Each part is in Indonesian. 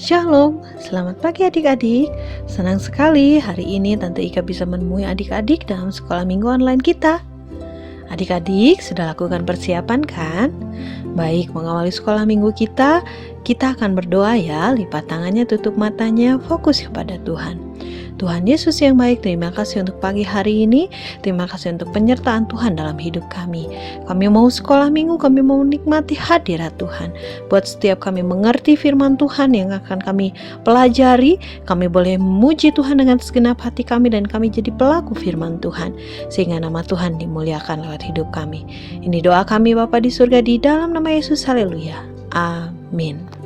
Shalom, selamat pagi adik-adik. Senang sekali hari ini Tante Ika bisa menemui adik-adik dalam sekolah minggu online kita. Adik-adik sudah lakukan persiapan kan? Baik, mengawali sekolah minggu kita akan berdoa ya, lipat tangannya, tutup matanya, fokus kepada Tuhan. Tuhan Yesus yang baik, terima kasih untuk pagi hari ini. Terima kasih untuk penyertaan Tuhan dalam hidup kami. Kami mau sekolah minggu, kami mau menikmati hadirat Tuhan. Buat setiap kami mengerti firman Tuhan yang akan kami pelajari, kami boleh memuji Tuhan dengan segenap hati kami dan kami jadi pelaku firman Tuhan. Sehingga nama Tuhan dimuliakan lewat hidup kami. Ini doa kami Bapa di surga di dalam nama Yesus. Haleluya. Amin.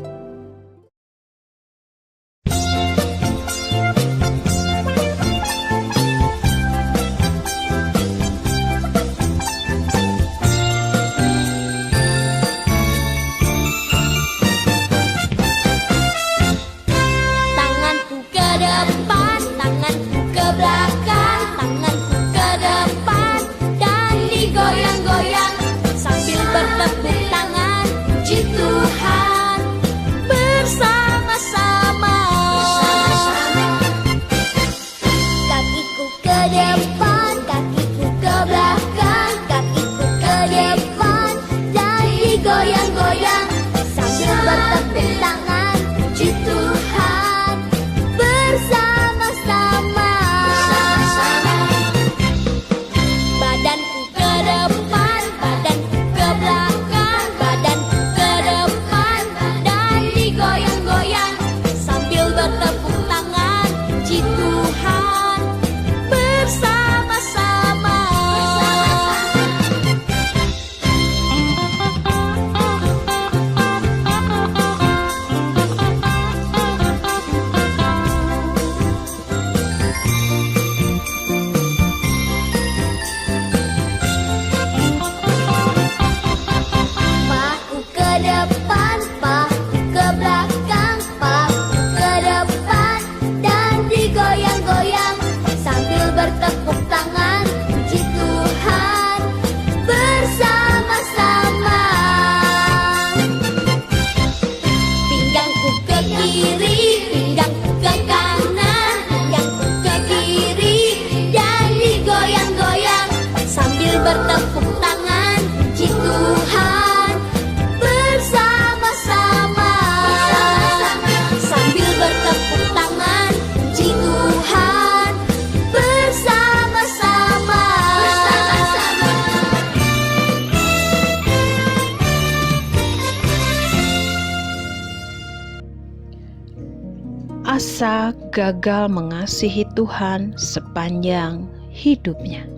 Asa gagal mengasihi Tuhan sepanjang hidupnya.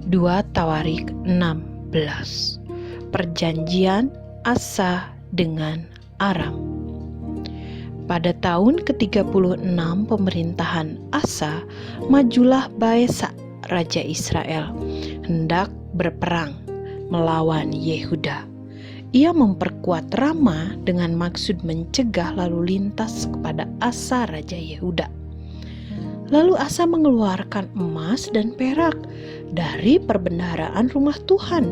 2 Tawarik 16. Perjanjian Asa dengan Aram. Pada tahun ke-36 pemerintahan Asa, majulah Baesa, Raja Israel, hendak berperang melawan Yehuda. Ia memperkuat Rama dengan maksud mencegah lalu lintas kepada Asa Raja Yehuda. Lalu Asa mengeluarkan emas dan perak dari perbendaharaan rumah Tuhan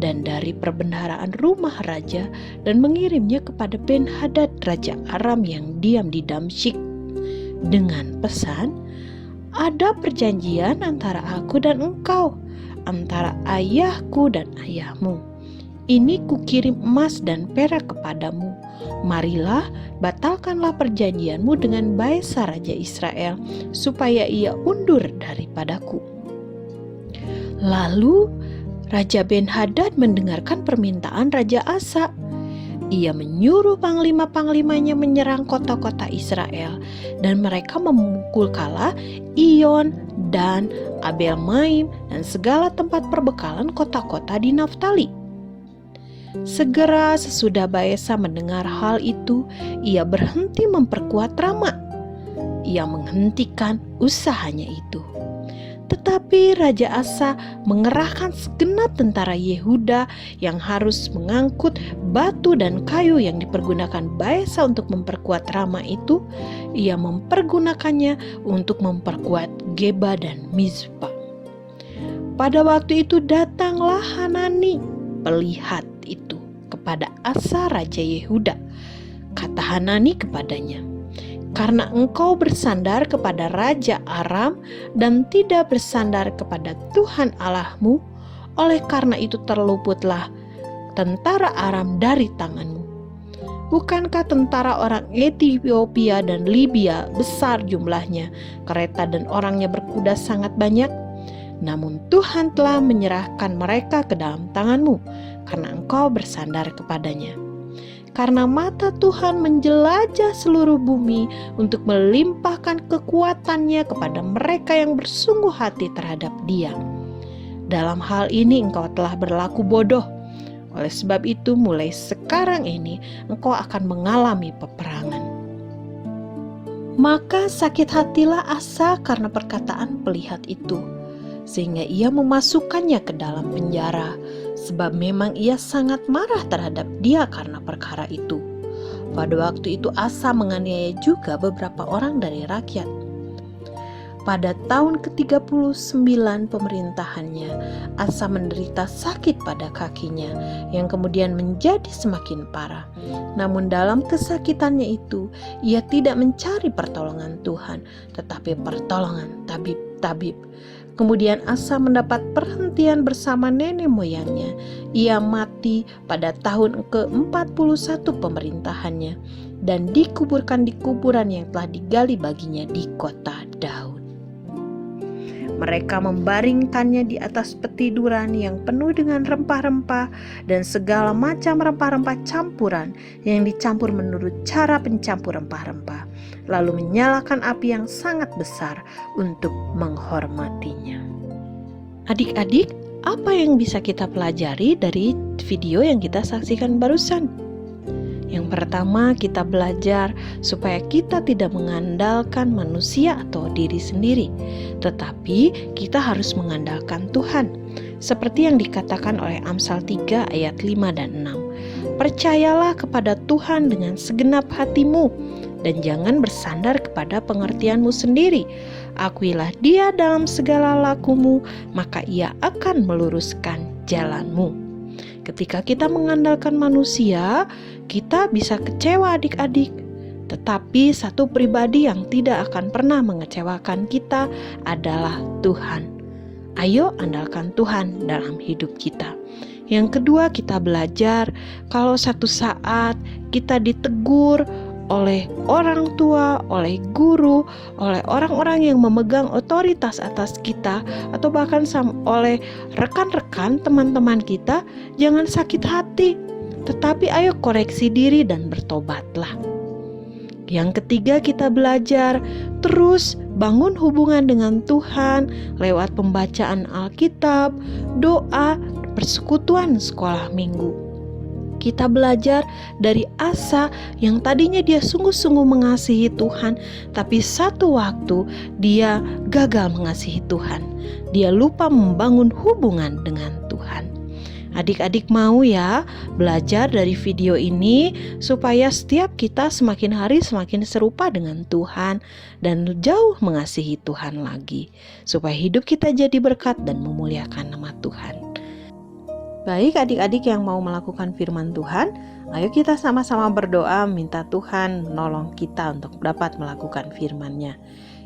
dan dari perbendaharaan rumah raja dan mengirimnya kepada Ben-Hadad Raja Aram yang diam di Damsyik dengan pesan, "Ada perjanjian antara aku dan engkau, antara ayahku dan ayahmu. Ini kukirim emas dan perak kepadamu. Marilah, batalkanlah perjanjianmu dengan Baesa Raja Israel, supaya ia undur daripadaku." Lalu Raja Ben-Hadad mendengarkan permintaan Raja Asa. Ia menyuruh panglima-panglimanya menyerang kota-kota Israel, dan mereka memukul kala Iyon dan Abel Maim dan segala tempat perbekalan kota-kota di Naftali. Segera sesudah Baesa mendengar hal itu, ia berhenti memperkuat Rama. Ia menghentikan usahanya itu. Tetapi Raja Asa mengerahkan segenap tentara Yehuda yang harus mengangkut batu dan kayu yang dipergunakan Baesa untuk memperkuat Rama itu. Ia mempergunakannya untuk memperkuat Geba dan Mizpa. Pada waktu itu datanglah Hanani, pelihat itu, kepada Asa Raja Yehuda. Kata Hanani kepadanya, "Karena engkau bersandar kepada Raja Aram dan tidak bersandar kepada Tuhan Allahmu, oleh karena itu terluputlah tentara Aram dari tanganmu. Bukankah tentara orang Ethiopia dan Libya besar jumlahnya, kereta dan orangnya berkuda sangat banyak? Namun Tuhan telah menyerahkan mereka ke dalam tanganmu, karena engkau bersandar kepadanya. Karena mata Tuhan menjelajah seluruh bumi untuk melimpahkan kekuatannya kepada mereka yang bersungguh hati terhadap Dia. Dalam hal ini engkau telah berlaku bodoh. Oleh sebab itu mulai sekarang ini engkau akan mengalami peperangan." Maka sakit hatilah Asa karena perkataan pelihat itu, sehingga ia memasukkannya ke dalam penjara, sebab memang ia sangat marah terhadap dia karena perkara itu. Pada waktu itu Asa menganiaya juga beberapa orang dari rakyat. Pada tahun ke-39 pemerintahannya, Asa menderita sakit pada kakinya yang kemudian menjadi semakin parah. Namun dalam kesakitannya itu, ia tidak mencari pertolongan Tuhan, tetapi pertolongan tabib-tabib. Kemudian Asa mendapat perhentian bersama nenek moyangnya. Ia mati pada tahun ke-41 pemerintahannya dan dikuburkan di kuburan yang telah digali baginya di kota Daud. Mereka membaringkannya di atas petiduran yang penuh dengan rempah-rempah dan segala macam rempah-rempah campuran yang dicampur menurut cara pencampur rempah-rempah, lalu menyalakan api yang sangat besar untuk menghormatinya. Adik-adik, apa yang bisa kita pelajari dari video yang kita saksikan barusan? Yang pertama, kita belajar supaya kita tidak mengandalkan manusia atau diri sendiri, tetapi kita harus mengandalkan Tuhan. Seperti yang dikatakan oleh Amsal 3 ayat 5 dan 6. Percayalah kepada Tuhan dengan segenap hatimu dan jangan bersandar kepada pengertianmu sendiri. Akuilah Dia dalam segala lakumu, maka Ia akan meluruskan jalanmu. Ketika kita mengandalkan manusia, kita bisa kecewa adik-adik. Tetapi satu pribadi yang tidak akan pernah mengecewakan kita adalah Tuhan. Ayo andalkan Tuhan dalam hidup kita. Yang kedua, kita belajar kalau satu saat kita ditegur oleh orang tua, oleh guru, oleh orang-orang yang memegang otoritas atas kita, atau bahkan oleh rekan-rekan teman-teman kita, jangan sakit hati, tetapi ayo koreksi diri dan bertobatlah. Yang ketiga, kita belajar terus bangun hubungan dengan Tuhan lewat pembacaan Alkitab, doa, persekutuan sekolah minggu. Kita belajar dari Asa yang tadinya dia sungguh-sungguh mengasihi Tuhan, tapi satu waktu dia gagal mengasihi Tuhan. Dia lupa membangun hubungan dengan Tuhan. Adik-adik mau ya belajar dari video ini supaya setiap kita semakin hari semakin serupa dengan Tuhan dan jauh mengasihi Tuhan lagi, supaya hidup kita jadi berkat dan memuliakan nama Tuhan. Baik adik-adik yang mau melakukan firman Tuhan, ayo kita sama-sama berdoa minta Tuhan menolong kita untuk dapat melakukan firman-Nya.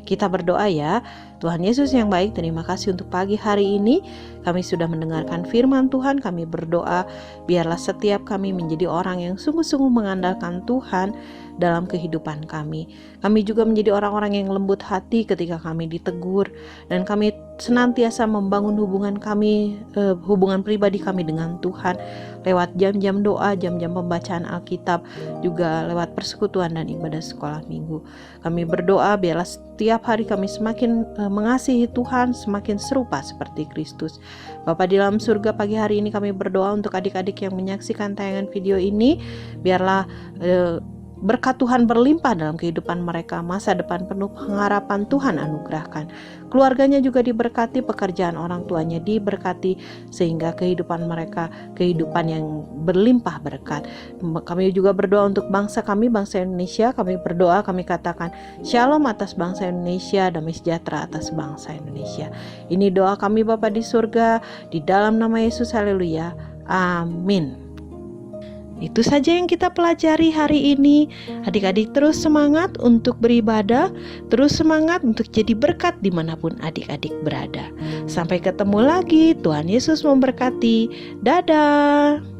Kita berdoa ya. Tuhan Yesus yang baik, terima kasih untuk pagi hari ini. Kami sudah mendengarkan firman Tuhan. Kami berdoa biarlah setiap kami menjadi orang yang sungguh-sungguh mengandalkan Tuhan dalam kehidupan kami. Kami juga menjadi orang-orang yang lembut hati ketika kami ditegur, dan kami senantiasa membangun hubungan kami, hubungan pribadi kami dengan Tuhan lewat jam-jam doa, jam-jam pembacaan Alkitab, juga lewat persekutuan dan ibadah sekolah minggu. Kami berdoa biarlah setiap hari kami semakin mengasihi Tuhan, semakin serupa seperti Kristus. Bapa di dalam surga, pagi hari ini kami berdoa untuk adik-adik yang menyaksikan tayangan video ini. Biarlah berkat Tuhan berlimpah dalam kehidupan mereka, masa depan penuh pengharapan Tuhan anugerahkan. Keluarganya juga diberkati, pekerjaan orang tuanya diberkati, sehingga kehidupan mereka kehidupan yang berlimpah berkat. Kami juga berdoa untuk bangsa kami, bangsa Indonesia. Kami berdoa, kami katakan shalom atas bangsa Indonesia, damai sejahtera atas bangsa Indonesia. Ini doa kami Bapa di surga, di dalam nama Yesus, haleluya, amin. Itu saja yang kita pelajari hari ini. Adik-adik terus semangat untuk beribadah, terus semangat untuk jadi berkat dimanapun adik-adik berada. Sampai ketemu lagi, Tuhan Yesus memberkati. Dadah.